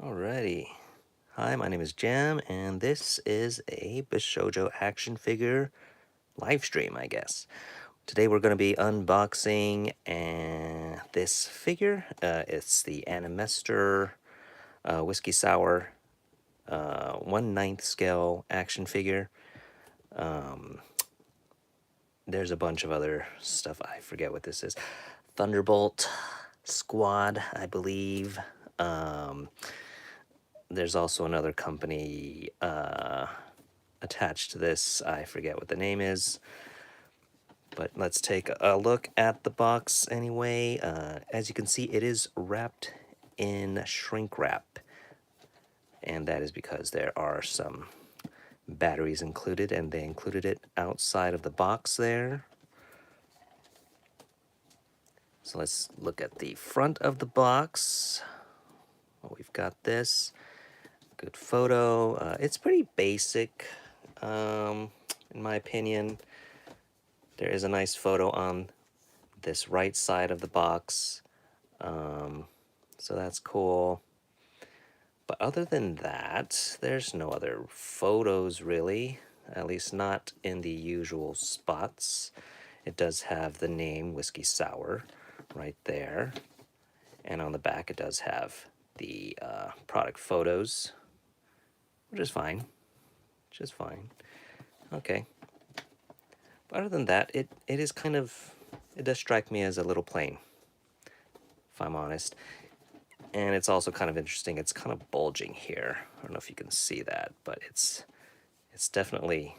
Alrighty. Hi, my name is Jam, and this is a Bishojo action figure live stream, I guess. Today we're going to be unboxing this figure. It's the AniMester Whiskey Sour 1/9 scale action figure. There's a bunch of other stuff. I forget what this is. Thunderbolt Squad, I believe. There's also another company attached to this. I forget what the name is. But let's take a look at the box anyway. As you can see, it is wrapped in shrink wrap. And that is because there are some batteries included, and they included it outside of the box there. So let's look at the front of the box. Well, we've got this. Good photo. It's pretty basic, in my opinion. There is a nice photo on this right side of the box, so that's cool. But other than that, there's no other photos really, at least not in the usual spots. It does have the name Whiskey Sour right there, and on the back it does have the product photos, which is fine. Just fine. Okay. But other than that, it is kind of, it does strike me as a little plain, if I'm honest. And it's also kind of interesting. It's kind of bulging here. I don't know if you can see that, but it's definitely,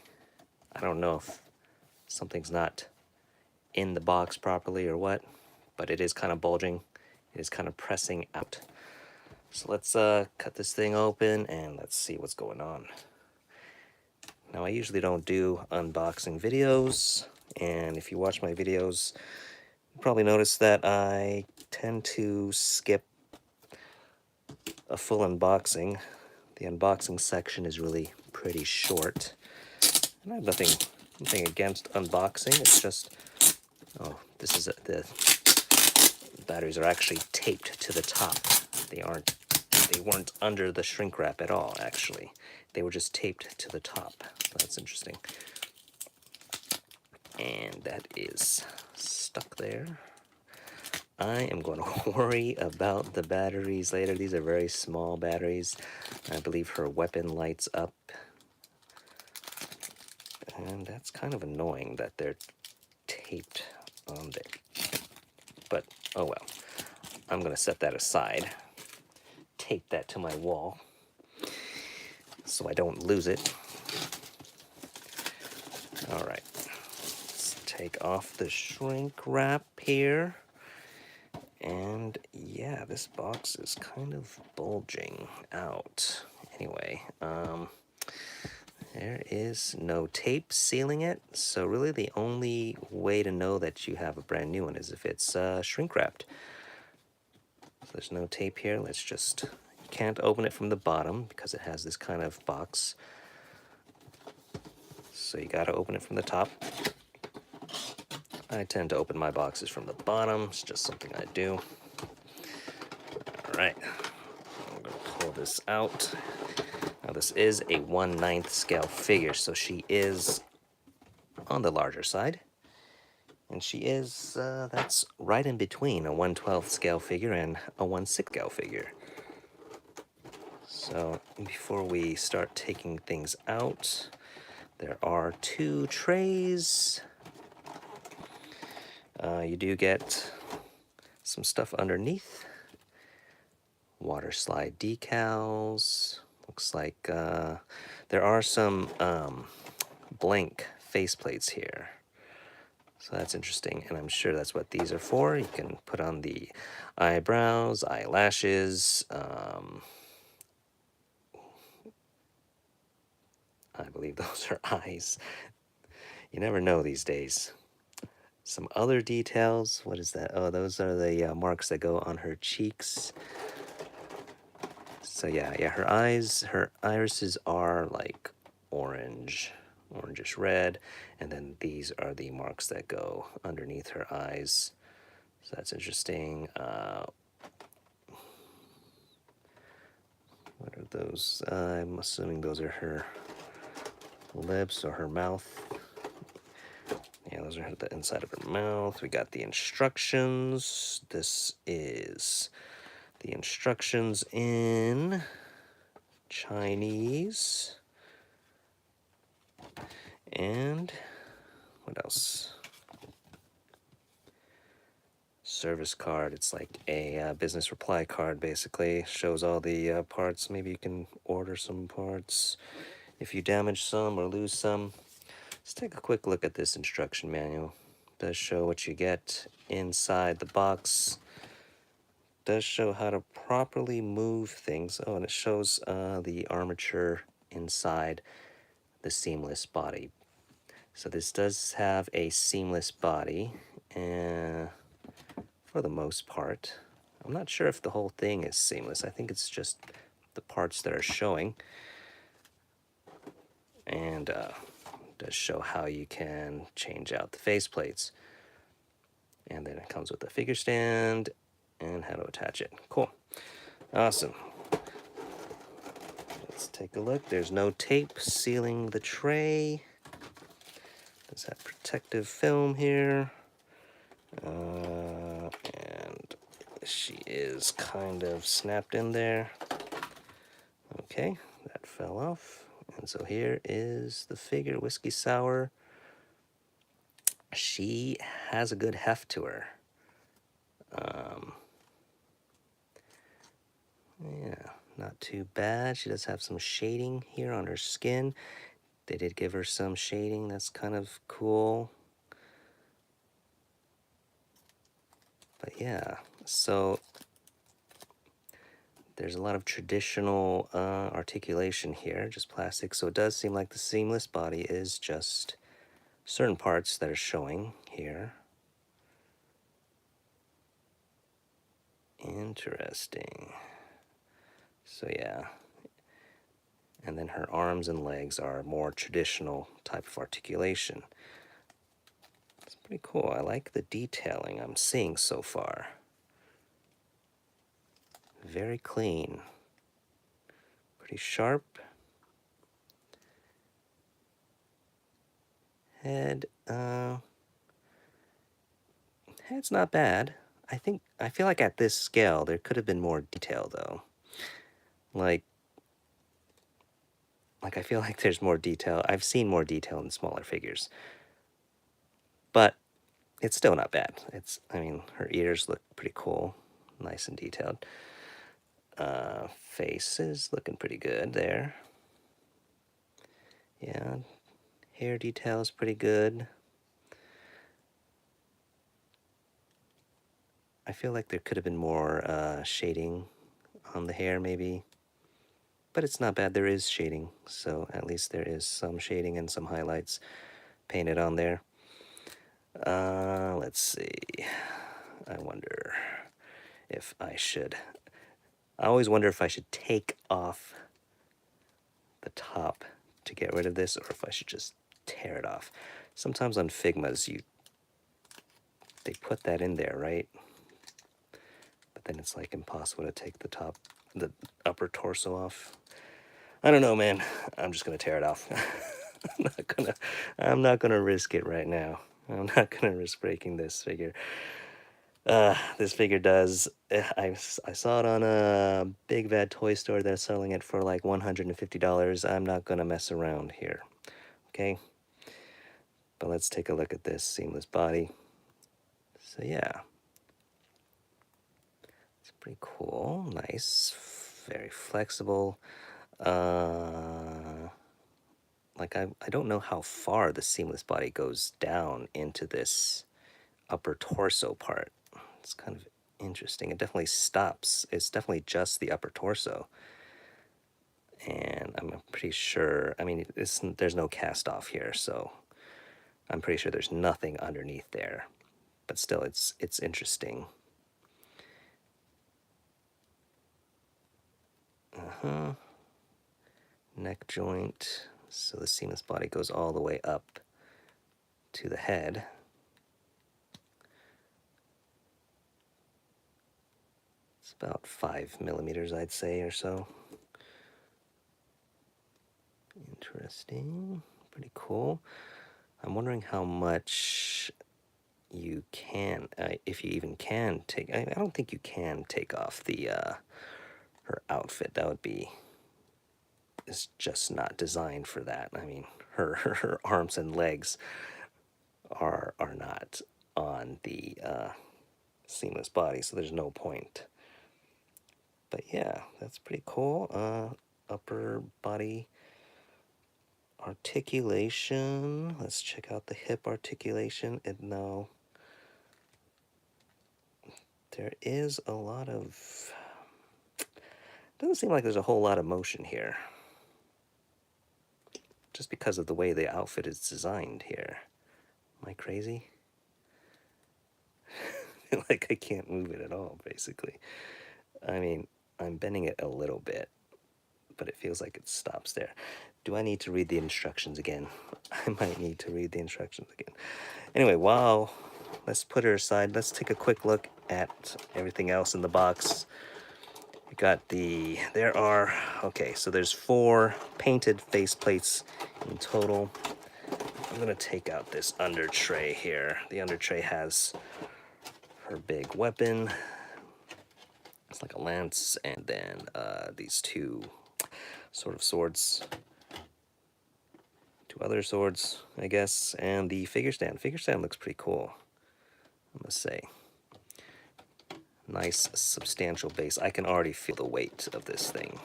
I don't know if something's not in the box properly or what, but it is kind of bulging. It is kind of pressing out. So let's cut this thing open and let's see what's going on. Now, I usually don't do unboxing videos, and if you watch my videos, you probably notice that I tend to skip a full unboxing. The unboxing section is really pretty short. And I have nothing against unboxing. It's just, oh, this is the batteries are actually taped to the top. They weren't under the shrink wrap at all, actually. They were just taped to the top. That's interesting. And that is stuck there. I am going to worry about the batteries later. These are very small batteries. I believe her weapon lights up. And that's kind of annoying that they're taped on there. But, oh well. I'm going to set that aside. Tape that to my wall so I don't lose it. All right. Let's take off the shrink wrap here. And yeah, this box is kind of bulging out. Anyway, there is no tape sealing it, so really the only way to know that you have a brand new one is if it's shrink wrapped. So there's no tape here. Let's just, you can't open it from the bottom because it has this kind of box. So you gotta open it from the top. I tend to open my boxes from the bottom. It's just something I do. All right, I'm gonna pull this out. Now this is a 1/9 scale figure, so she is on the larger side. And she is, that's right in between a 1/12 scale figure and a 1/6 scale figure. So before we start taking things out, there are 2 trays. You do get some stuff underneath. Water slide decals. Looks like there are some blank faceplates here. So that's interesting, and I'm sure that's what these are for. You can put on the eyebrows, eyelashes. I believe those are eyes. You never know these days. Some other details. What is that? Oh, those are the marks that go on her cheeks. So yeah, her eyes, her irises are like orange, orangish red, and then these are the marks that go underneath her eyes. So that's interesting. What are those? I'm assuming those are her lips or her mouth. Yeah, those are the inside of her mouth. We got the instructions. This is the instructions in Chinese. And what else? Service card. It's like a business reply card, basically. Shows all the parts. Maybe you can order some parts if you damage some or lose some. Let's take a quick look at this instruction manual. It does show what you get inside the box. It does show how to properly move things. Oh, and it shows the armature inside the seamless body. So this does have a seamless body, for the most part. I'm not sure if the whole thing is seamless. I think it's just the parts that are showing. And it does show how you can change out the faceplates. And then it comes with a figure stand and how to attach it. Cool. Awesome. Let's take a look. There's no tape sealing the tray. Does have protective film here. And she is kind of snapped in there. Okay, that fell off. And so here is the figure, Whiskey Sour. She has a good heft to her. Yeah, not too bad. She does have some shading here on her skin. They did give her some shading. That's kind of cool. But yeah, so there's a lot of traditional articulation here, just plastic. So it does seem like the seamless body is just certain parts that are showing here. Interesting. So yeah. And then her arms and legs are more traditional type of articulation. It's pretty cool. I like the detailing I'm seeing so far. Very clean. Pretty sharp. Head, head's not bad. I feel like at this scale there could have been more detail though. Like I feel like there's more detail. I've seen more detail in smaller figures. But it's still not bad. I mean, her ears look pretty cool. Nice and detailed. Face is looking pretty good there. Yeah, hair detail is pretty good. I feel like there could have been more shading on the hair maybe. But it's not bad. There is shading, so at least there is some shading and some highlights painted on there. Let's see. I wonder if I should... I always wonder if I should take off the top to get rid of this or if I should just tear it off. Sometimes on Figmas, they put that in there, right? But then it's like impossible to take the upper torso off. I don't know, man. I'm just gonna tear it off. I'm not gonna risk it right now. I'm not gonna risk breaking this figure. This figure does. I saw it on a Big Bad Toy Store. They're selling it for like $150. I'm not gonna mess around here. Okay. But let's take a look at this seamless body. So yeah, it's pretty cool. Nice, very flexible. Like I don't know how far the seamless body goes down into this upper torso part. It's kind of interesting. It definitely stops. It's definitely just the upper torso. And I'm pretty sure, I mean, there's no cast off here, so I'm pretty sure there's nothing underneath there. But still, it's interesting. Neck joint. So the seamless body goes all the way up to the head. It's about 5 millimeters, I'd say, or so. Interesting. Pretty cool. I'm wondering how much you can, if you even can take. I don't think you can take off the her outfit. That would be. It's just not designed for that. I mean, her arms and legs are not on the seamless body, so there's no point. But yeah, that's pretty cool. Upper body articulation. Let's check out the hip articulation. And no, there is a lot of. Doesn't seem like there's a whole lot of motion here. Just because of the way the outfit is designed here. Am I crazy? I feel like I can't move it at all, basically. I mean, I'm bending it a little bit, but it feels like it stops there. Do I need to read the instructions again? I might need to read the instructions again. Anyway, wow. Let's put her aside. Let's take a quick look at everything else in the box. We got okay, so there's 4 painted faceplates in total. I'm gonna take out this under tray here. The under tray has her big weapon. It's like a lance, and then these 2 sort of swords. 2 other swords, I guess, and the figure stand. Figure stand looks pretty cool, I must say. Nice, substantial base. I can already feel the weight of this thing.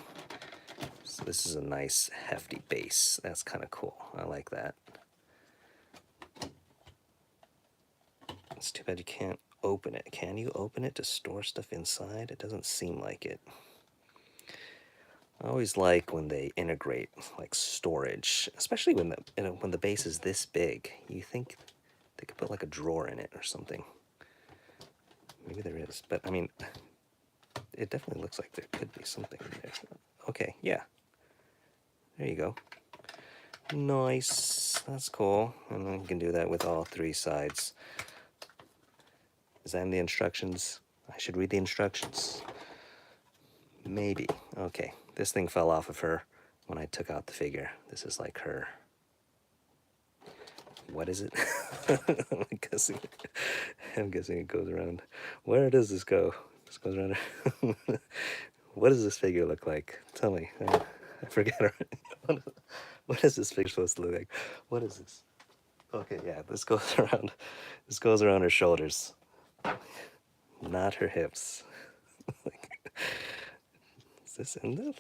So this is a nice, hefty base. That's kind of cool. I like that. It's too bad you can't open it. Can you open it to store stuff inside? It doesn't seem like it. I always like when they integrate like storage, especially when the base is this big. You think they could put like a drawer in it or something. Maybe there is, but I mean, it definitely looks like there could be something in there. Okay, yeah. There you go. Nice. That's cool. And then you can do that with all 3 sides. Is that in the instructions? I should read the instructions. Maybe. Okay. This thing fell off of her when I took out the figure. This is like her. What is it? I'm guessing it goes around. Where does this go? This goes around. What does this figure look like? Tell me. I forget already. What is this figure supposed to look like? What is this? Okay, yeah, this goes around. This goes around her shoulders, not her hips. Is this in this?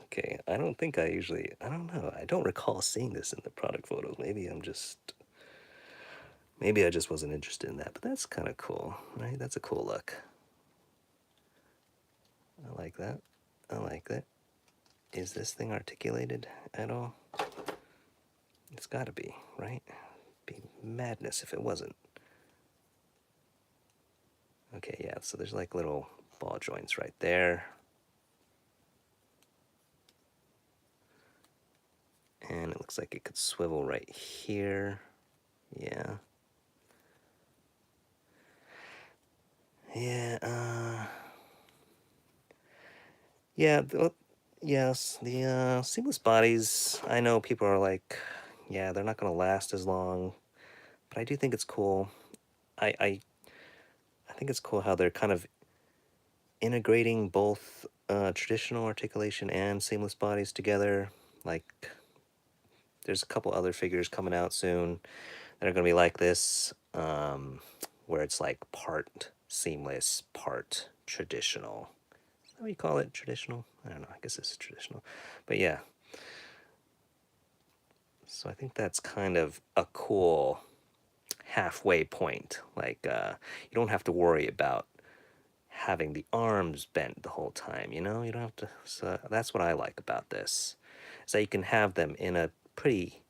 Okay, I don't think I usually. I don't know. I don't recall seeing this in the product photos. Maybe I just wasn't interested in that. But that's kind of cool, right? That's a cool look. I like that. I like that. Is this thing articulated at all? It's got to be, right? It'd be madness if it wasn't. Okay, yeah, so there's like little ball joints right there. And it looks like it could swivel right here. Yeah. Yeah, yeah, yes, the seamless bodies, I know people are like, yeah, they're not going to last as long, but I do think it's cool. I think it's cool how they're kind of integrating both traditional articulation and seamless bodies together. Like, there's a couple other figures coming out soon that are going to be like this, where it's like part seamless, part traditional. Is that what you call it? Traditional? I don't know. I guess it's traditional. But yeah. So I think that's kind of a cool halfway point. Like, you don't have to worry about having the arms bent the whole time, you know? You don't have to. So that's what I like about this. So you can have them in a pretty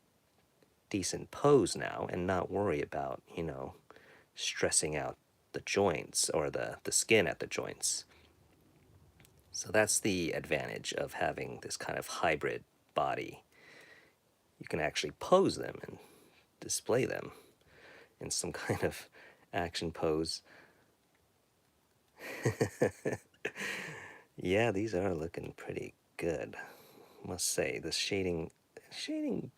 decent pose now and not worry about, stressing out the joints or the skin at the joints. So that's the advantage of having this kind of hybrid body. You can actually pose them and display them in some kind of action pose. Yeah, these are looking pretty good. Must say, the shading shading,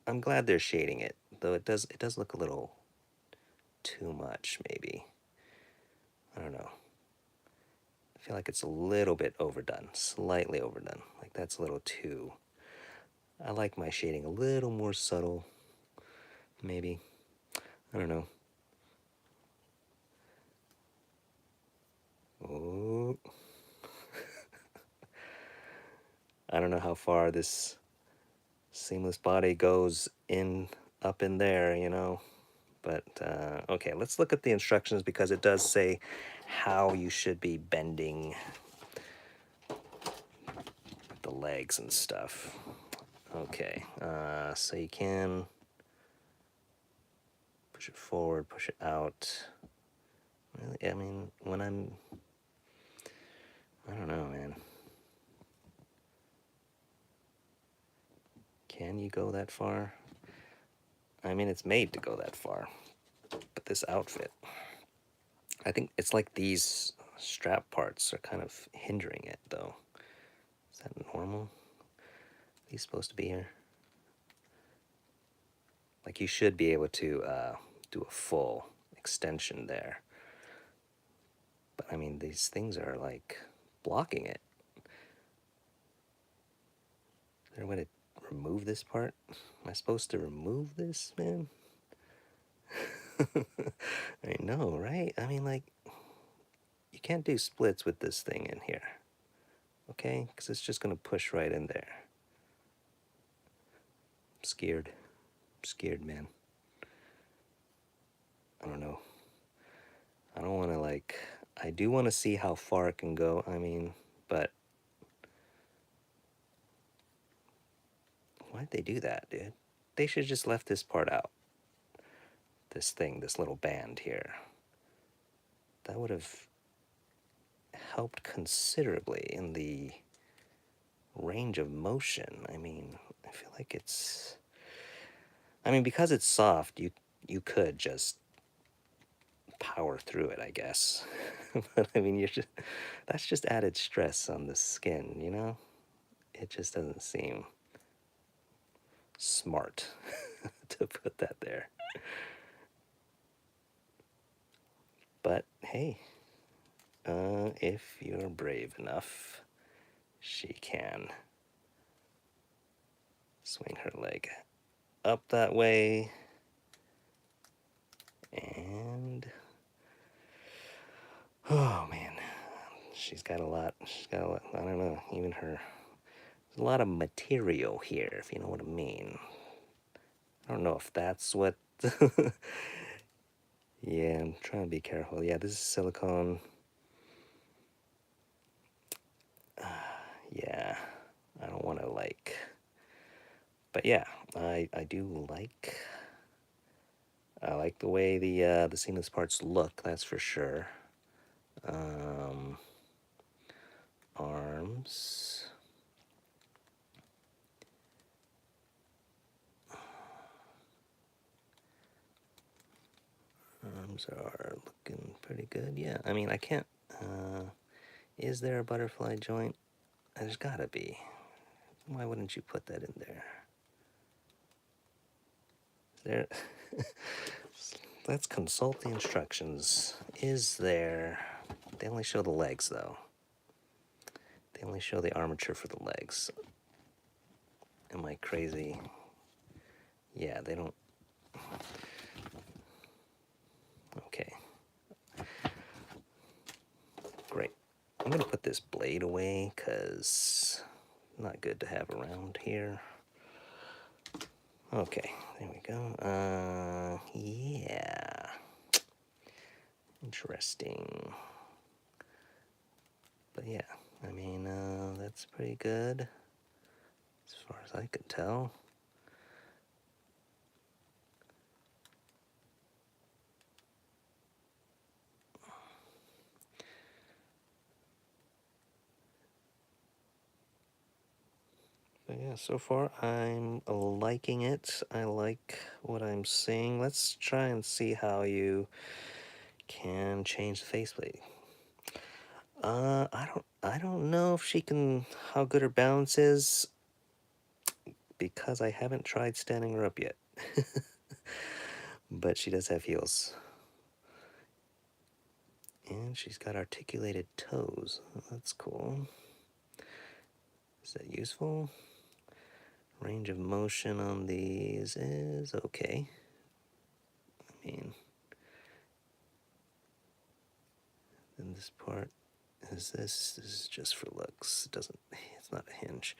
I'm glad they're shading it, though it does look a little too much, maybe. I don't know. I feel like it's a little bit overdone, slightly overdone. Like that's a little too. I like my shading a little more subtle, maybe. I don't know. Oh. I don't know how far this seamless body goes in, up in there, you know. But okay, let's look at the instructions because it does say how you should be bending the legs and stuff. Okay, so you can push it forward, push it out. Really, I mean, when I don't know, man. Can you go that far? I mean, it's made to go that far. But this outfit, I think it's like these strap parts are kind of hindering it, though. Is that normal? Are these supposed to be here? Like you should be able to do a full extension there. But I mean, these things are like blocking it. Is there a way to remove this part? Am I supposed to remove this, man? I know, right? I mean, like, you can't do splits with this thing in here. Okay? Because it's just going to push right in there. I'm scared. I'm scared, man. I don't know. I don't want to, like, I do want to see how far it can go. I mean, but why'd they do that, dude? They should have just left this part out. This thing, this little band here. That would have helped considerably in the range of motion. I mean, I feel like it's, I mean, because it's soft, you could just power through it, I guess. But I mean, that's just added stress on the skin, you know? It just doesn't seem smart to put that there. But hey, if you're brave enough, she can swing her leg up that way and oh man, she's got a lot. I don't know, even her, there's a lot of material here, if you know what I mean. I don't know if that's what yeah, I'm trying to be careful. Yeah, this is silicone. Yeah, I don't want to like, but yeah, I do like, I like the way the seamless parts look, that's for sure. Arms. Arms are looking pretty good. Yeah, I mean, I can't, is there a butterfly joint? There's gotta be. Why wouldn't you put that in there? Is there, let's consult the instructions. Is there, they only show the legs though. They only show the armature for the legs. Am I crazy? Yeah, they don't. Okay. Great. I'm gonna put this blade away because not good to have around here. Okay, there we go. Yeah. Interesting. But yeah, I mean, that's pretty good as far as I could tell. But yeah, so far I'm liking it. I like what I'm seeing. Let's try and see how you can change the faceplate. I don't know if she can, how good her balance is. because I haven't tried standing her up yet. But she does have heels. And she's got articulated toes. That's cool. Is that useful? Range of motion on these is okay. I mean, and this part is this is just for looks. It's not a hinge.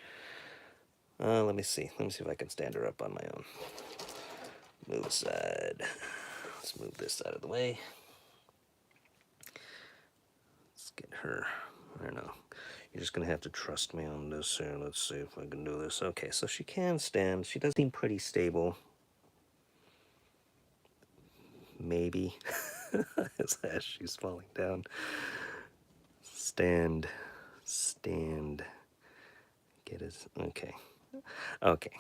Let me see. Let me see if I can stand her up on my own. Move aside. Let's move this out of the way. Let's get her. I don't know. You're just gonna have to trust me on this here. Let's see if I can do this. Okay, so she can stand. She does seem pretty stable. Maybe. As she's falling down. Stand. Get his. Okay. Okay.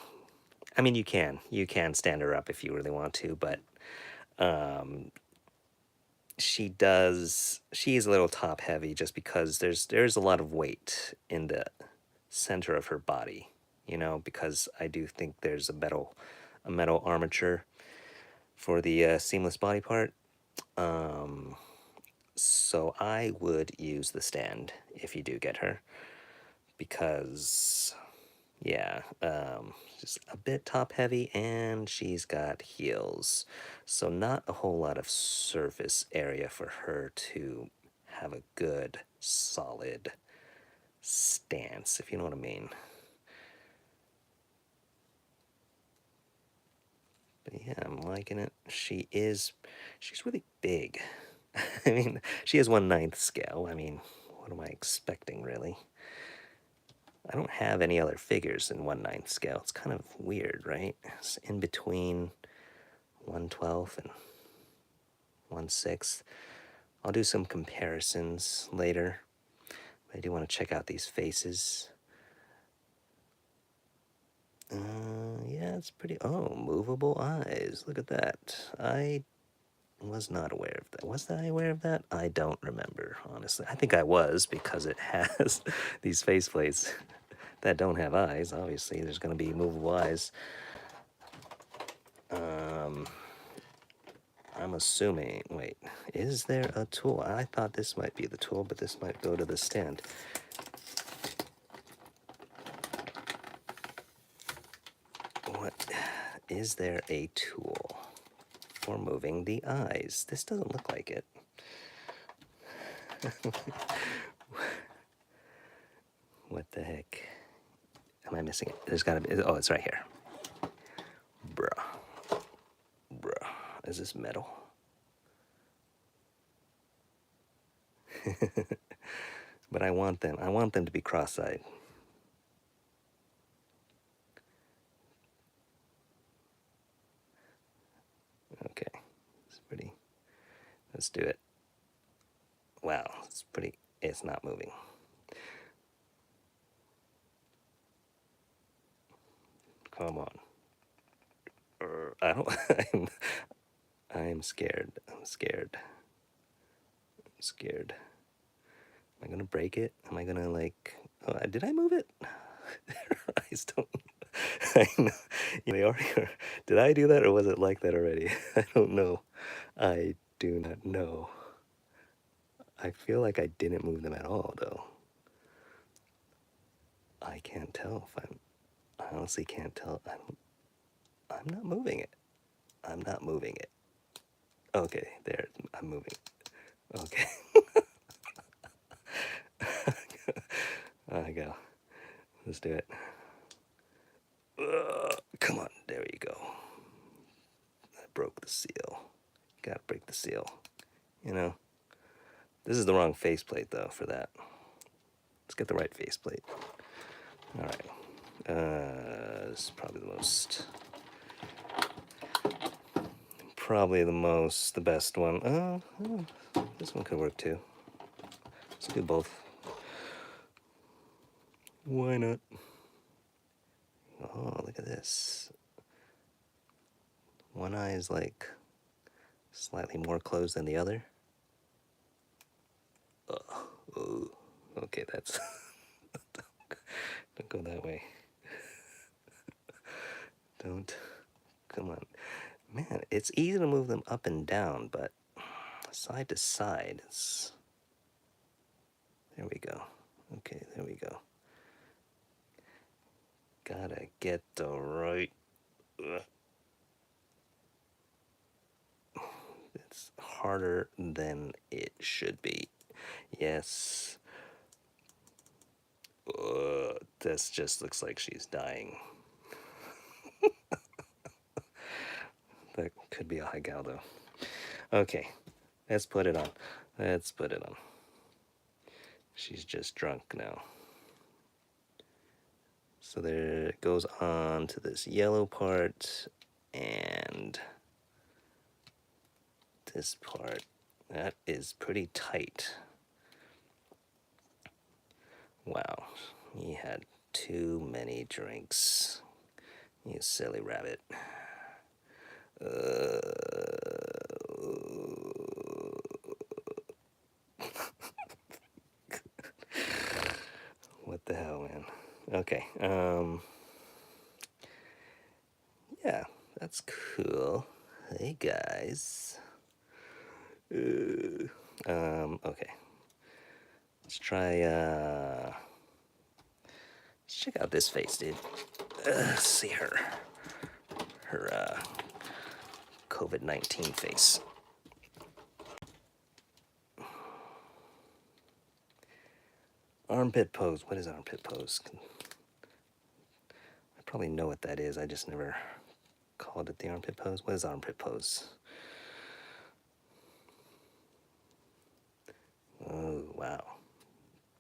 I mean, you can stand her up if you really want to, but she is a little top heavy just because there's a lot of weight in the center of her body, because I do think there's a metal armature for the seamless body part. So I would use the stand if you do get her, because yeah, just a bit top heavy, and she's got heels, so not a whole lot of surface area for her to have a good solid stance, if you know what I mean. But yeah, I'm liking it. She's really big. I mean, she is 1/9 scale. I mean, what am I expecting, really? I don't have any other figures in 1/9 scale. It's kind of weird, right? It's in between 1/12 and 1/6. I'll do some comparisons later. I do want to check out these faces. Yeah, it's pretty. Oh, movable eyes. Look at that. I was not aware of that. Was I aware of that? I don't remember, honestly. I think I was, because it has these faceplates that don't have eyes. Obviously, there's going to be movable eyes. I'm assuming. Wait, is there a tool? I thought this might be the tool, but this might go to the stand. What? Is there a tool for moving the eyes? This doesn't look like it. What the heck? Am I missing it? There's gotta be. Oh, it's right here. Bruh. Is this metal? But I want them to be cross-eyed. Okay. It's pretty. Let's do it. Wow, it's pretty. It's not moving. Come on. I don't. I'm scared. I'm scared. Am I gonna break it? Am I gonna like? Oh, did I move it? Their eyes don't. I know. They already are. Did I do that, or was it like that already? I don't know. I do not know. I feel like I didn't move them at all, though. I can't tell if I'm. I honestly can't tell. I'm not moving it. I'm not moving it. Okay, there. I'm moving. Okay. I go. Let's do it. Come on. There you go. I broke the seal. Gotta break the seal. This is the wrong faceplate, though, for that. Let's get the right faceplate. All right. This is probably the best one. This one could work too. Let's do both. Why not? Oh, look at this. One eye is like slightly more closed than the other. Oh, okay, that's. Don't go that way. Don't. Come on. Man, it's easy to move them up and down, but side to side, it's... There we go. Okay, there we go. Gotta get the right... It's harder than it should be. Yes. This just looks like she's dying. That could be a high gal, though. Okay, let's put it on. Let's put it on. She's just drunk now. So there it goes on to this yellow part and this part. That is pretty tight. Wow, he had too many drinks. You silly rabbit. What the hell, man? Okay, yeah, that's cool. Hey, guys. Okay. Let's try, let's check out this face, dude. See her COVID-19 face. Armpit pose. What is armpit pose? I probably know what that is. I just never called it the armpit pose. What is armpit pose? Oh, wow.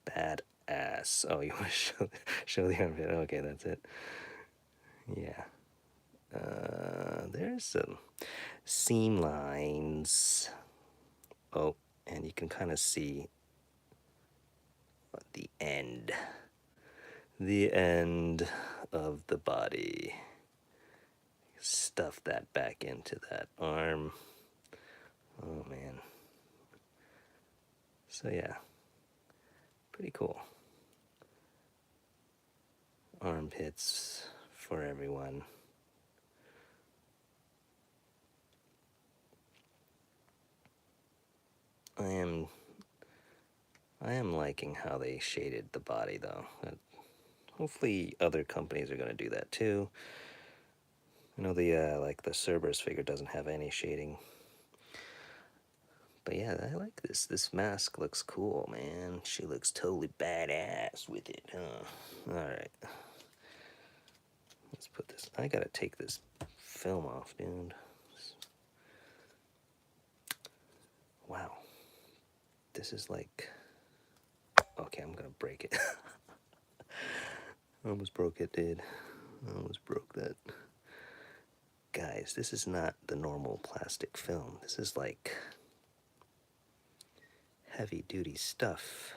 Badass. Oh, you want to show the armpit? Okay, that's it. Yeah. There's some seam lines. Oh, and you can kind of see the end of the body. Stuff that back into that arm. Oh, man. So, yeah. Pretty cool. Armpits for everyone. I am liking how they shaded the body, though. Hopefully other companies are going to do that too. I know the like the Cerberus figure doesn't have any shading. But yeah, I like this. This mask looks cool, man. She looks totally badass with it, huh? Alright. Let's put this... I gotta take this film off, dude. Wow. This is like... Okay, I'm gonna break it. I almost broke it, dude. I almost broke that. Guys, this is not the normal plastic film. This is like heavy-duty stuff.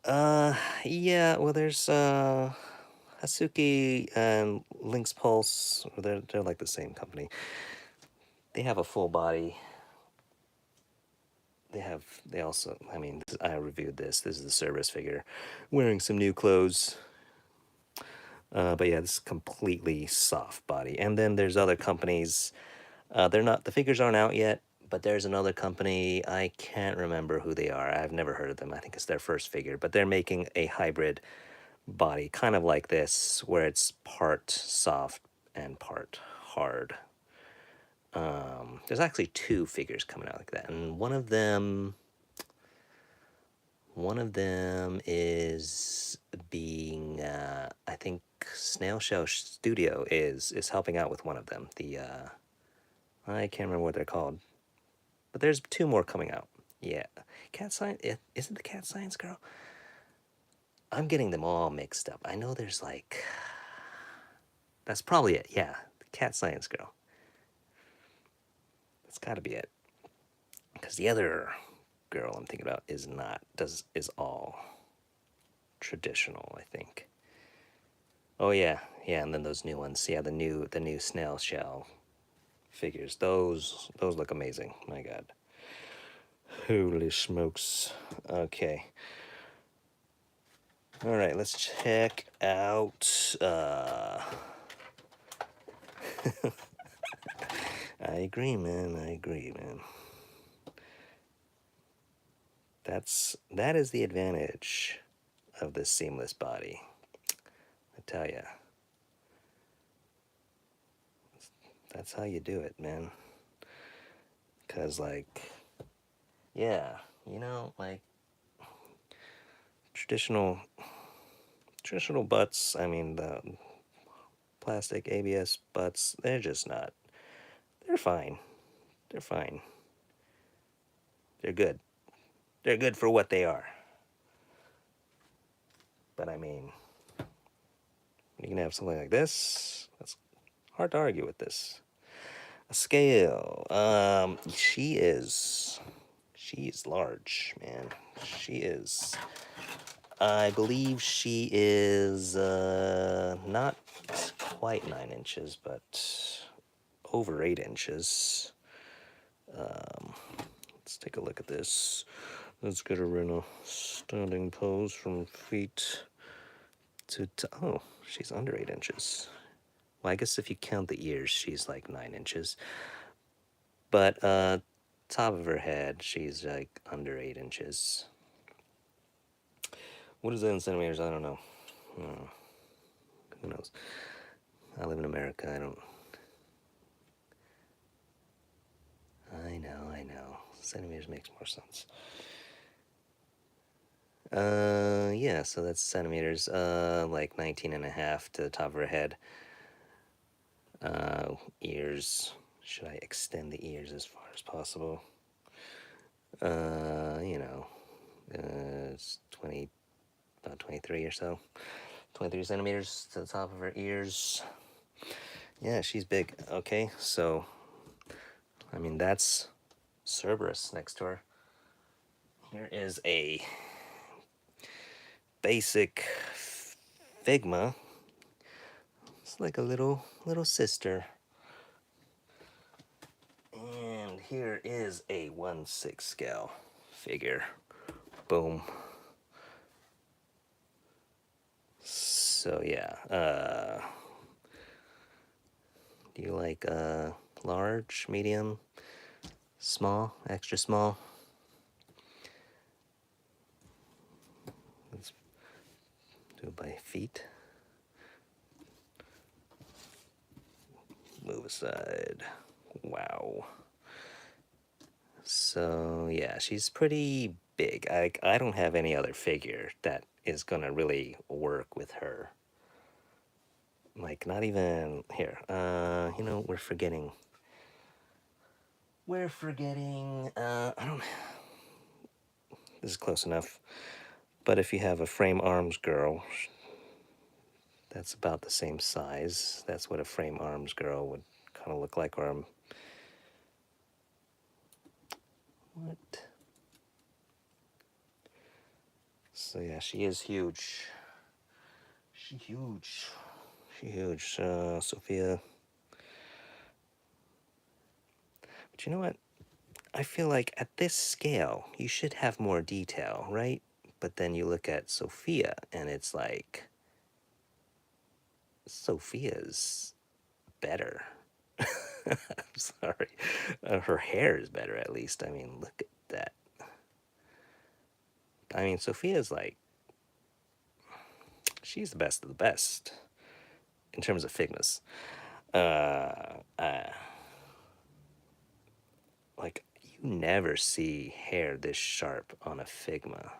Yeah, well, there's Hasuki and Lynx Pulse. They're like the same company. They have a full body. They also, I mean, I reviewed this. This is the Cerberus figure wearing some new clothes. But yeah, this is completely soft body. And then there's other companies. They're not, the figures aren't out yet, but there's another company. I can't remember who they are. I've never heard of them. I think it's their first figure, but they're making a hybrid body, kind of like this, where it's part soft and part hard. There's actually two figures coming out like that, and one of them is being, I think Snail Shell Studio is helping out with one of them. The I can't remember what they're called, but there's two more coming out. Yeah, Cat Science. Is it the Cat Science Girl? I'm getting them all mixed up. I know there's like... That's probably it, yeah. The Cat Science Girl. That's gotta be it. Because the other girl I'm thinking about is not... is all traditional, I think. Oh yeah, yeah, and then those new ones. Yeah, the new Snail Shell figures. Those look amazing. My God. Holy smokes. Okay. All right, let's check out. I agree, man. I agree, man. That is the advantage of this seamless body. I tell ya, that's how you do it, man. Cause like, yeah, you know, like traditional butts. I mean, the plastic ABS butts, they're just not. They're fine. They're fine. They're good. They're good for what they are. But I mean, you can have something like this. That's hard to argue with this. A scale. She is large, man. She is. I believe she is not quite 9 inches, but over 8 inches. Let's take a look at this. Let's get her in a standing pose from feet to oh, she's under 8 inches. Well, I guess if you count the ears, she's like 9 inches. But top of her head, she's like under 8 inches. What is that in centimeters? I don't know. Who knows? I live in America. I know. Centimeters makes more sense. Yeah, so that's centimeters. Like 19 and a half to the top of her head. Ears. Should I extend the ears as far as possible? You know, it's about 23 or so. 23 centimeters to the top of her ears. Yeah, she's big. Okay, so, I mean, that's Cerberus next to her. Here is a basic Figma. It's like a little sister. And here is a 1/6 scale figure. Boom. So yeah, do you like large, medium, small, extra small? Let's do it by feet. Move aside. Wow. So yeah, she's pretty big. I don't have any other figure that is gonna really work with her. Like not even here. You know, we're forgetting. I don't. This is close enough. But if you have a frame arms girl, that's about the same size. That's what a frame arms girl would kind of look like. Or what? So yeah, she is huge. She huge. She huge. Sophia. But you know what? I feel like at this scale, you should have more detail, right? But then you look at Sophia, and it's like Sophia's better. I'm sorry. Her hair is better, at least. I mean, look at that. I mean, Sophia's like, she's the best of the best in terms of Figmas. Like, you never see hair this sharp on a Figma.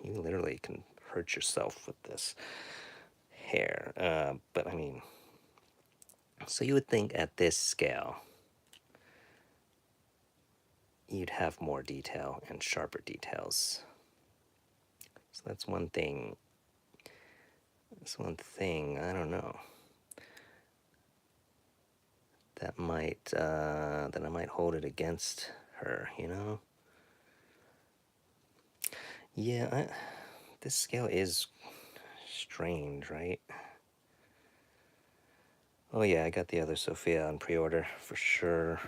You literally can hurt yourself with this hair. But I mean, so you would think at this scale, you'd have more detail and sharper details. So that's one thing. I don't know. That I might hold it against her, you know? Yeah, this scale is strange, right? Oh yeah, I got the other Sophia on pre-order for sure.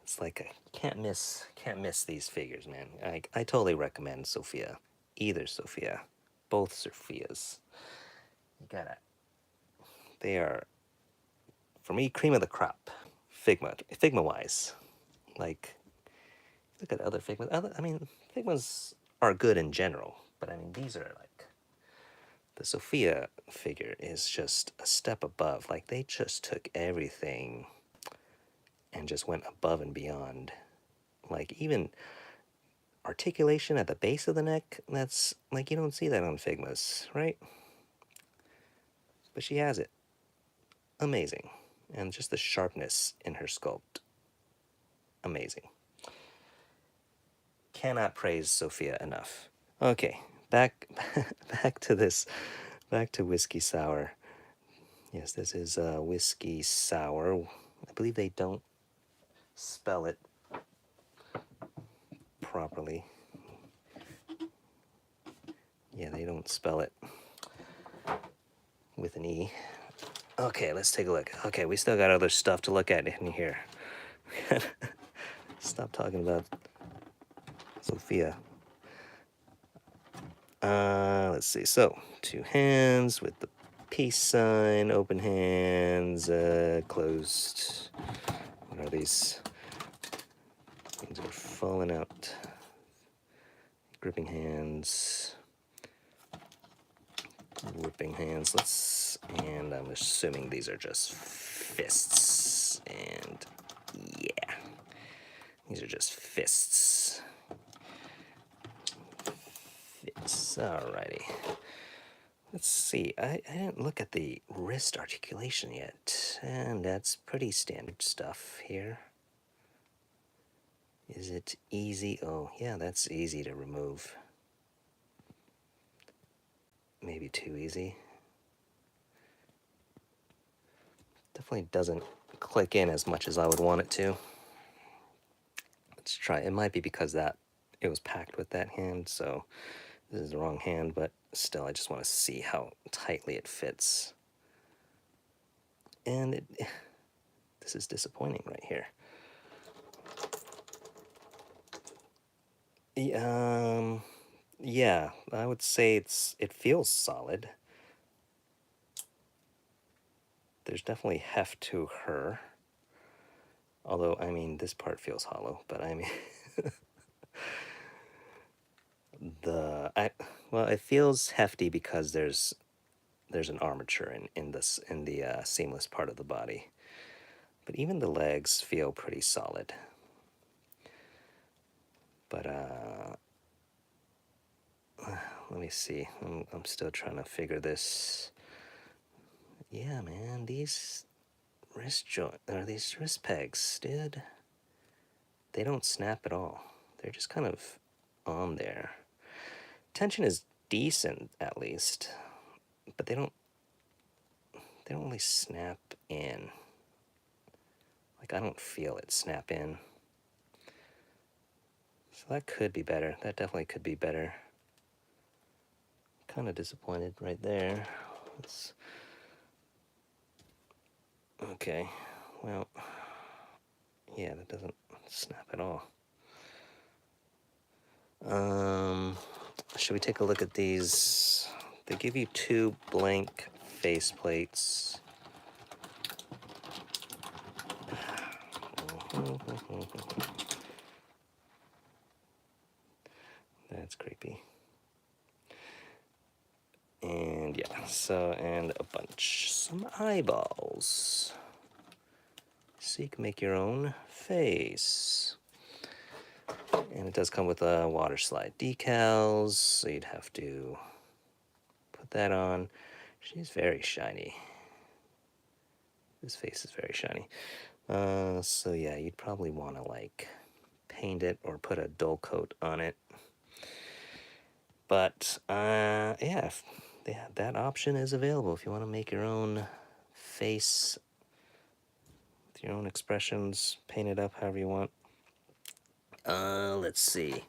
It's like I can't miss these figures, man. I totally recommend Sophia. either Sophia. Both Sophias. You gotta. They are, for me, cream of the crop. Figma wise. Like, look at other Figmas. I mean, Figmas are good in general, but I mean, these are like, the Sophia figure is just a step above. Like, they just took everything and just went above and beyond. Like, even articulation at the base of the neck, that's, like, you don't see that on Figmas, right? But she has it. Amazing. And just the sharpness in her sculpt. Amazing. Cannot praise Sophia enough. Okay, back to this, back to Whiskey Sour. Yes, this is Whiskey Sour. I believe they don't spell it properly. Yeah, they don't spell it with an E. Okay, let's take a look. Okay, we still got other stuff to look at in here. Stop talking about Sophia. Let's see. So, 2 hands with the peace sign, open hands, closed. What are these? Things are falling out. Gripping hands. Gripping hands. And I'm assuming these are just fists. And yeah, these are just fists. Alrighty. Let's see. I didn't look at the wrist articulation yet, and that's pretty standard stuff here. Is it easy? Oh, yeah, that's easy to remove. Maybe too easy. Definitely doesn't click in as much as I would want it to. Let's try. It might be because that it was packed with that hand, so this is the wrong hand, but still, I just want to see how tightly it fits. And this is disappointing right here. Yeah, I would say it feels solid. There's definitely heft to her. Although, I mean, this part feels hollow, but I mean, well, it feels hefty because there's an armature in the seamless part of the body. But even the legs feel pretty solid. But let me see. I'm still trying to figure this. Yeah, man, these these wrist pegs, dude. They don't snap at all. They're just kind of on there. Tension is decent at least, but they don't really snap in. Like, I don't feel it snap in. So that could be better. That definitely could be better. Kind of disappointed right there. Okay, well, yeah, that doesn't snap at all. Should we take a look at these? They give you 2 blank face plates. That's creepy. And yeah, and some eyeballs. So you can make your own face. And it does come with a water slide decals, so you'd have to put that on. She's very shiny. This face is very shiny. So yeah, you'd probably want to like paint it or put a dull coat on it. But yeah, that option is available if you want to make your own face with your own expressions, paint it up however you want. Let's see.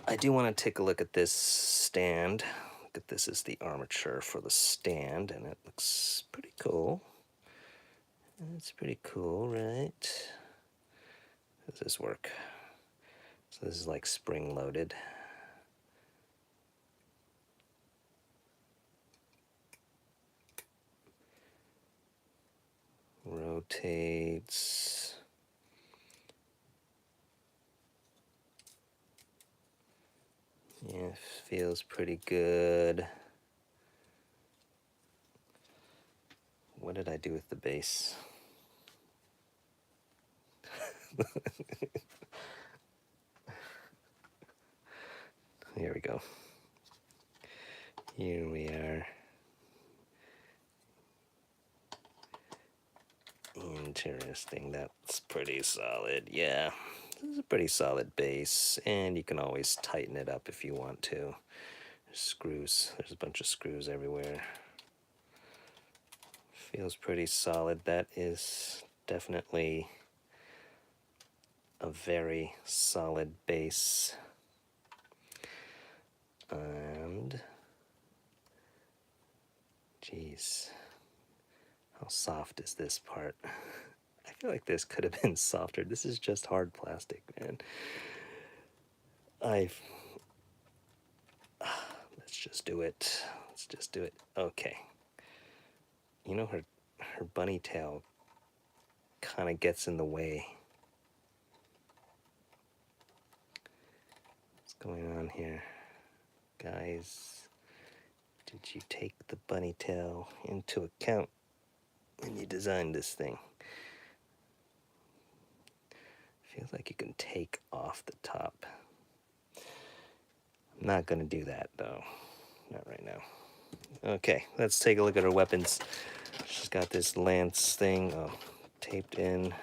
I do want to take a look at this stand. Look at this is the armature for the stand, and it looks pretty cool. It's pretty cool, right? How does this work? So this is like spring-loaded. rotates. Yeah, feels pretty good. What did I do with the base? Here we go. Here we are. Interesting. That's pretty solid. Yeah, this is a pretty solid base, and you can always tighten it up if you want to. There's screws. There's a bunch of screws everywhere. Feels pretty solid. That is definitely a very solid base. And geez, how soft is this part? I feel like this could have been softer. This is just hard plastic, man. Let's just do it. Let's just do it. Okay. You know, her bunny tail kind of gets in the way. What's going on here? Guys, did you take the bunny tail into account when you designed this thing? Feels like you can take off the top. I'm not gonna do that though. Not right now. Okay, let's take a look at her weapons. She's got this lance thing taped in.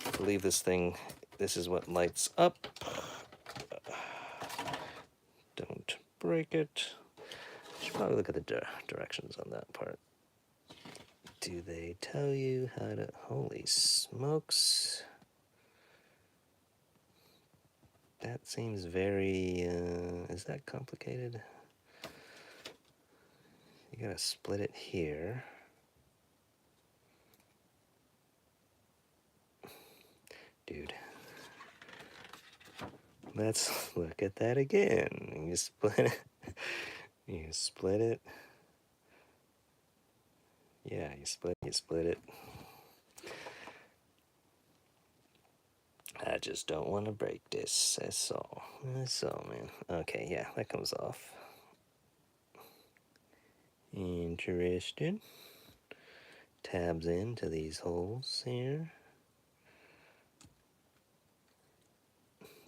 I believe this is what lights up. Don't break it. Should probably look at the directions on that part. Do they tell you how to... Holy smokes. That seems very... is that complicated? You gotta split it here. Dude. Let's look at that again. You split it. You split it. Yeah, you split it. I just don't want to break this. That's all. That's all, man. Okay, yeah, that comes off. Interesting. Tabs into these holes here.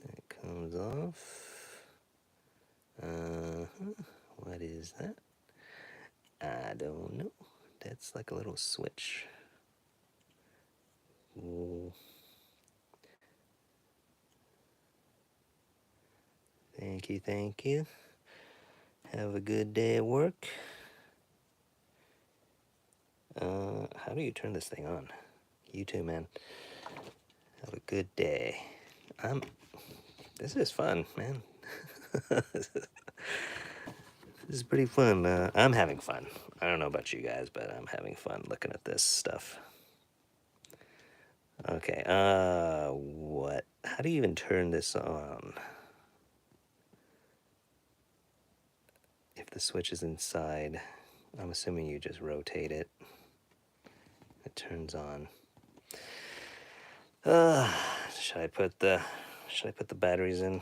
That comes off. What is that? I don't know. That's like a little switch. Ooh. Thank you, thank you. Have a good day at work. How do you turn this thing on? You too, man. Have a good day. This is fun, man. This is pretty fun. I'm having fun. I don't know about you guys, but I'm having fun looking at this stuff. Okay, what? How do you even turn this on? If the switch is inside, I'm assuming you just rotate it. It turns on. Should I put the batteries in?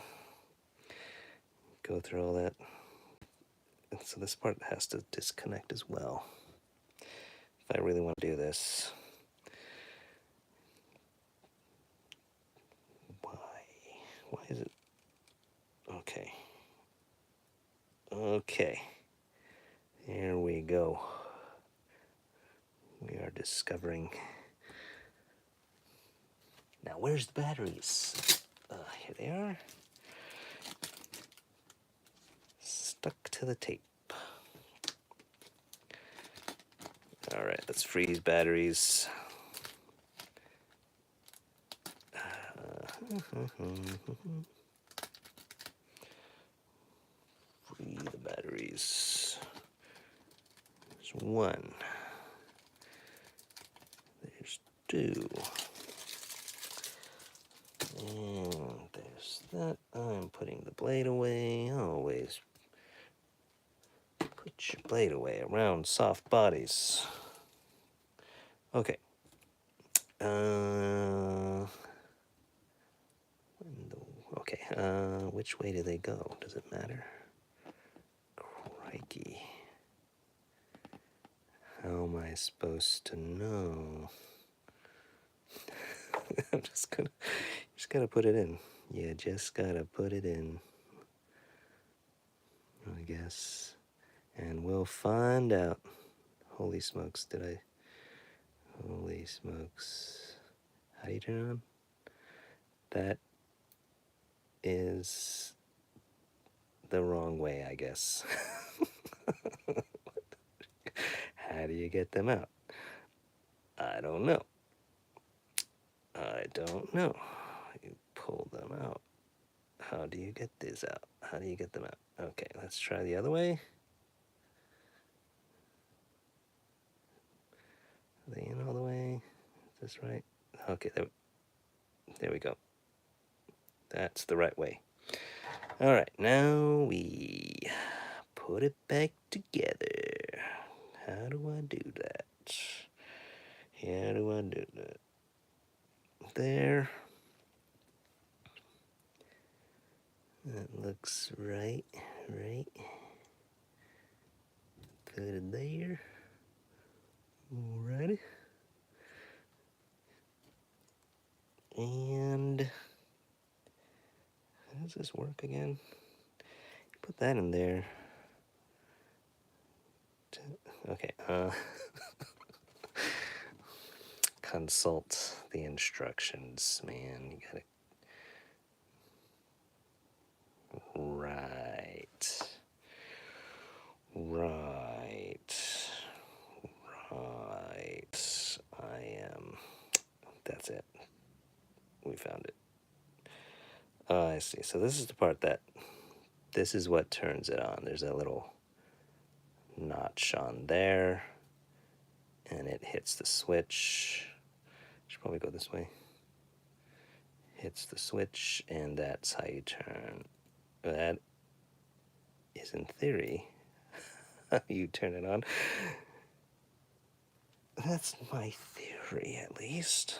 Go through all that. So this part has to disconnect as well. If I really want to do this. Why is it? Okay. Okay. Here we go. We are discovering. Now, where's the batteries? Here they are. Stuck to the tape. All right, let's freeze batteries. Free the batteries. There's one. There's two. And there's that. I'm putting the blade away. Always put your blade away around soft bodies. Okay. Okay. Which way do they go? Does it matter? Crikey. How am I supposed to know? I'm just gotta put it in. You just gotta put it in, I guess. And we'll find out. Holy smokes, holy smokes. How do you turn it on? That is the wrong way, I guess. How do you get them out? I don't know. I don't know. You pull them out. How do you get these out? How do you get them out? Okay, let's try the other way. Are they in all the way? Is this right? Okay, there we go. That's the right way. All right, now we put it back together. How do I do that? How do I do that? There. That looks right. Put it there. Alrighty. And how does this work again? Put that in there. Okay, consult the instructions, man. You gotta. Right. I am. That's it. We found it. Oh, I see. So this is the part this is what turns it on. There's a little notch on there, and it hits the switch. Should probably go this way. Hits the switch, and that's how you turn. That is, in theory, how you turn it on. That's my theory, at least.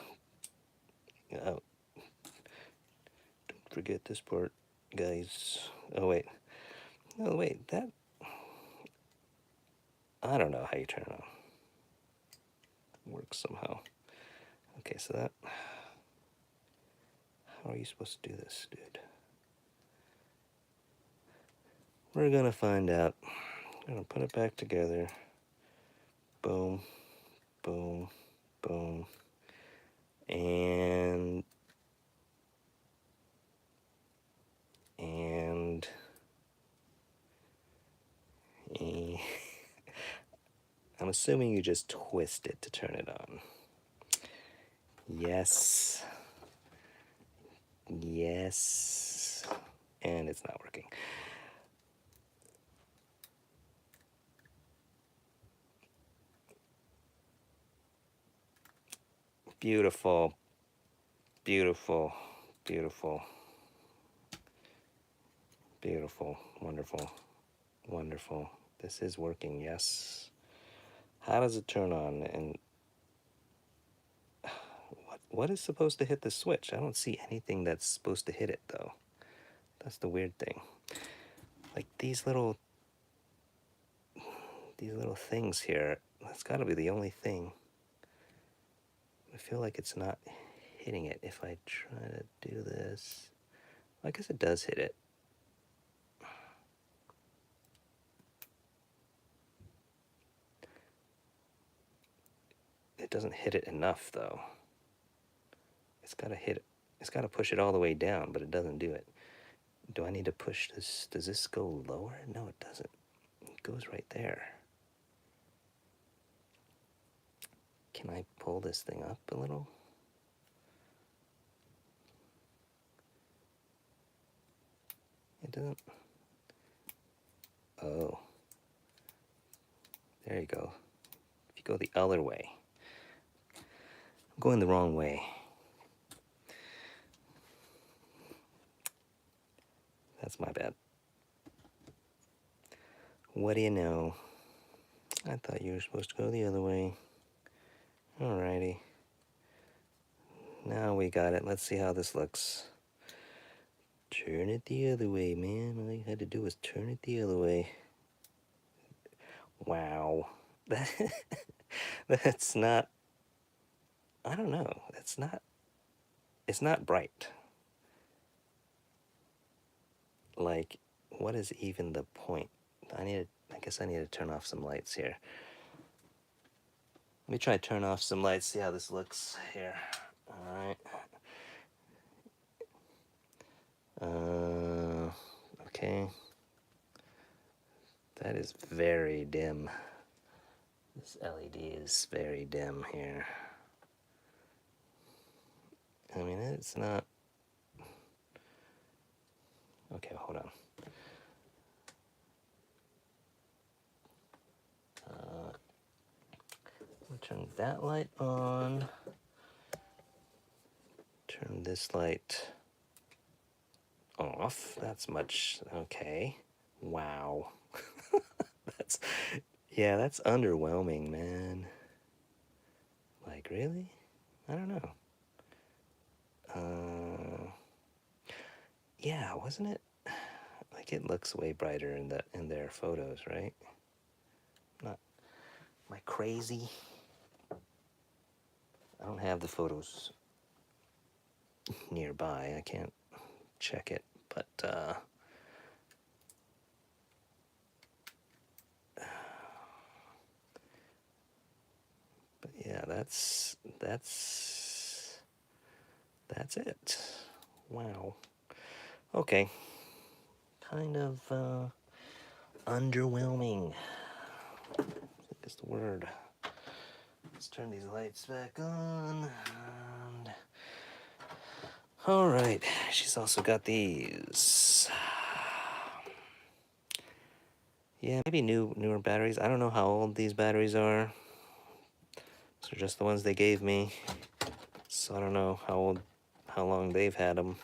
Oh, don't forget this part, guys. Oh, wait. Oh, wait, that... I don't know how you turn it on. It works somehow. Okay, so that... How are you supposed to do this, dude? We're gonna find out. I'm gonna put it back together. Boom, boom, boom. And I'm assuming you just twist it to turn it on. Yes. Yes. And it's not working. Beautiful. Beautiful. Beautiful. Beautiful. Wonderful. Wonderful. This is working, yes. How does it turn on? And what is supposed to hit the switch? I don't see anything that's supposed to hit it, though. That's the weird thing. Like these little things here, that's got to be the only thing. I feel like it's not hitting it. If I try to do this, I guess it does hit it. It doesn't hit it enough, though. It's got to hit it. It's got to push it all the way down, but it doesn't do it. Do I need to push this? Does this go lower? No, it doesn't. It goes right there. Can I pull this thing up a little? It doesn't. Oh. There you go. If you go the other way. I'm going the wrong way. That's my bad. What do you know? I thought you were supposed to go the other way. Alrighty. Now we got it. Let's see how this looks. Turn it the other way, man. All you had to do was turn it the other way. Wow. That's not, I don't know. It's not bright. Like, what is even the point? I guess I need to turn off some lights here. Let me try to turn off some lights, see how this looks here. Alright. Okay. That is very dim. This LED is very dim here. I mean, it's not... Okay, hold on. I'll turn that light on. Turn this light off. That's much... Okay. Wow. That's underwhelming, man. Like, really? I don't know. Yeah, wasn't it? Like, it looks way brighter in their photos, right? Not... Am I crazy? I don't have the photos nearby. I can't check it, but yeah, that's it. Wow. Okay. Kind of underwhelming, I think is the word. Let's turn these lights back on. And... all right, she's also got these. Yeah, maybe newer batteries. I don't know how old these batteries are. These are just the ones they gave me, so I don't know how long they've had them.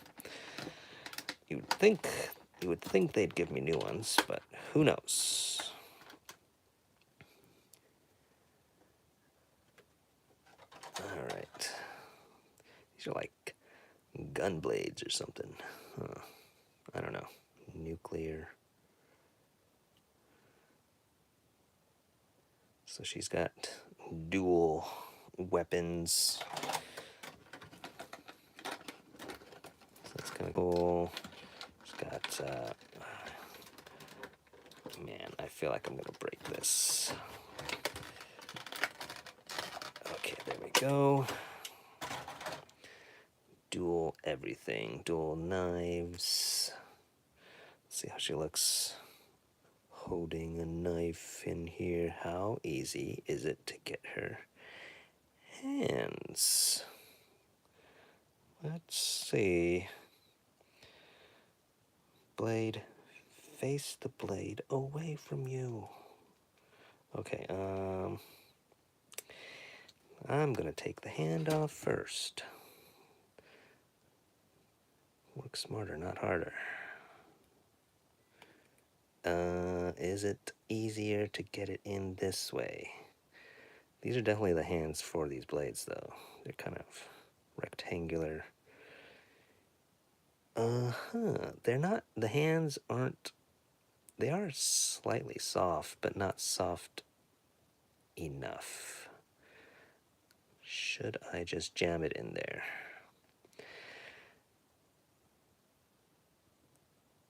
You would think they'd give me new ones, but who knows? All right, these are like gun blades or something. Huh. I don't know. Nuclear. So she's got dual weapons. So that's kind of cool. She's got, man, I feel like I'm gonna break this. Okay, there we go. Dual everything, dual knives. Let's see how she looks holding a knife in here. How easy is it to get her hands? Let's see. Blade, face the blade away from you. Okay, I'm gonna take the hand off first. Work smarter, not harder. Is it easier to get it in this way? These are definitely the hands for these blades, though. They're kind of rectangular. They're not, the hands aren't, they are slightly soft, but not soft enough. Should I just jam it in there?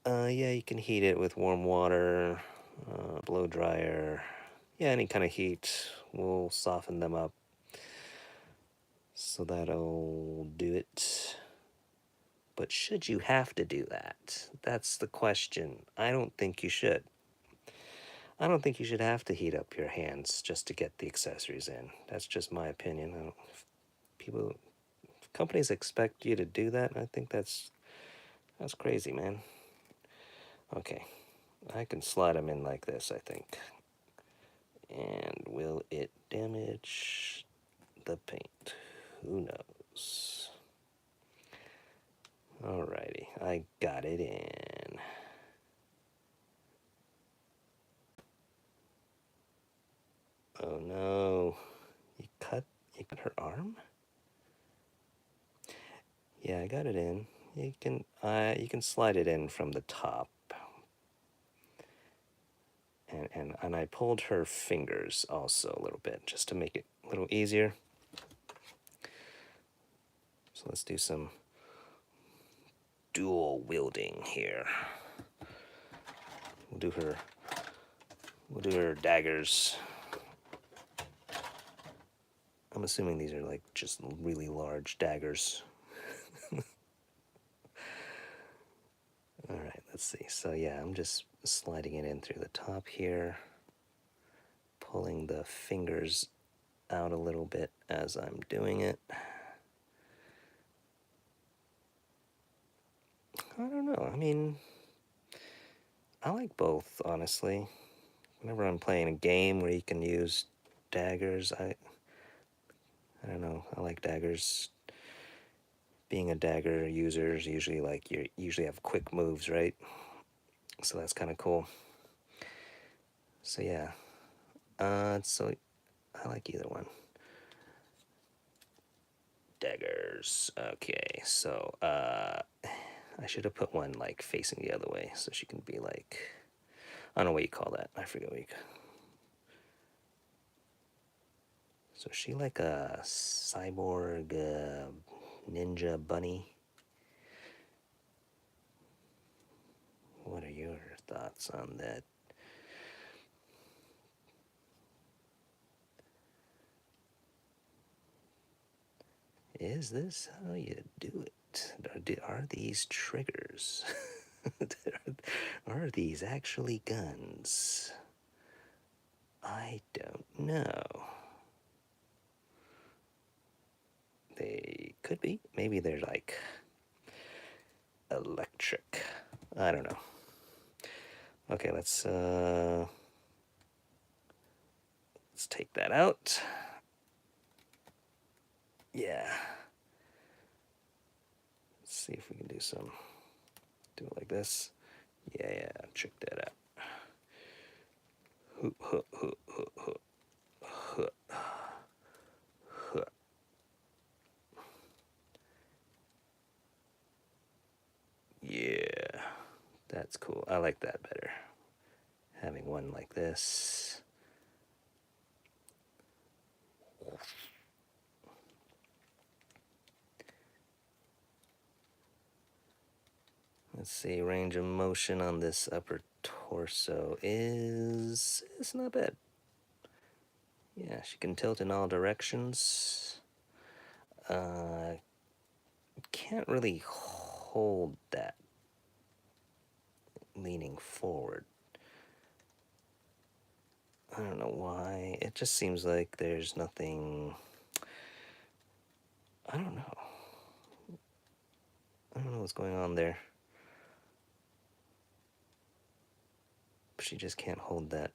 Yeah, you can heat it with warm water, blow dryer. Yeah, any kind of heat will soften them up. So that'll do it. But should you have to do that? That's the question. I don't think you should. I don't think you should have to heat up your hands just to get the accessories in. That's just my opinion. If companies expect you to do that, I think that's crazy, man. Okay, I can slide them in like this, I think. And will it damage the paint? Who knows? Alrighty, I got it in. Oh no, You got her arm? Yeah, I got it in. You can slide it in from the top. And I pulled her fingers also a little bit just to make it a little easier. So let's do some dual wielding here. We'll do her daggers. I'm assuming these are like just really large daggers. All right, let's see. So yeah, I'm just sliding it in through the top here, pulling the fingers out a little bit as I'm doing it. I don't know. I mean, I like both, honestly. Whenever I'm playing a game where you can use daggers, I don't know. I like daggers. Being a dagger user is usually like you usually have quick moves, right? So that's kind of cool. So yeah, so I like either one. Daggers. Okay, so I should have put one like facing the other way so she can be like, I don't know what you call that. I forget what you. So is she like a cyborg ninja bunny? What are your thoughts on that? Is this how you do it? Are these triggers? Are these actually guns? I don't know. They could be. Maybe they're like electric. I don't know. Okay, let's take that out. Yeah. Let's see if we can do it like this. Yeah, check that out. Yeah, that's cool. I like that better. Having one like this. Let's see, range of motion on this upper torso it's not bad. Yeah, she can tilt in all directions. Can't really hold that leaning forward. I don't know why. It just seems like there's nothing. I don't know. I don't know what's going on there. She just can't hold that.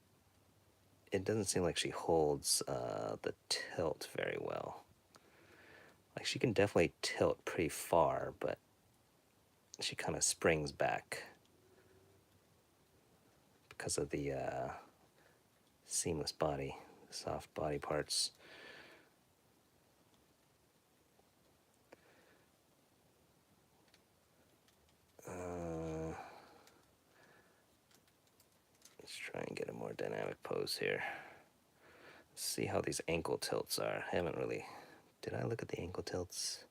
It doesn't seem like she holds the tilt very well. Like she can definitely tilt pretty far, but she kind of springs back because of the seamless body, soft body parts. Let's try and get a more dynamic pose here. Let's see how these ankle tilts are. I haven't really. Did I look at the ankle tilts?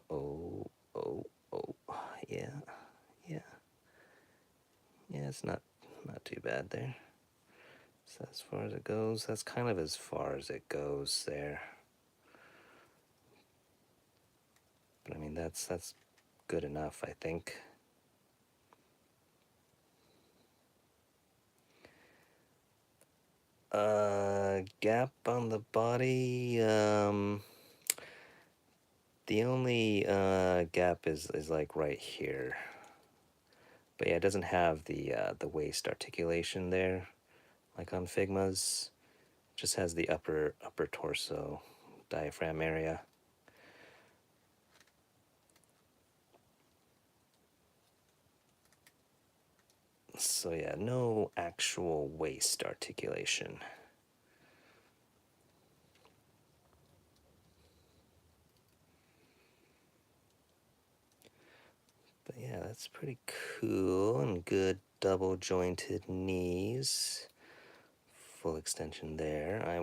Oh, yeah. Yeah, it's not too bad there. So as far as it goes, that's kind of as far as it goes there. But I mean, that's good enough, I think. Gap on the body. The only gap is like right here. But yeah, it doesn't have the waist articulation there, like on Figma's. It just has the upper torso diaphragm area. So yeah, no actual waist articulation. that's pretty cool, and good double jointed knees. Full extension there. I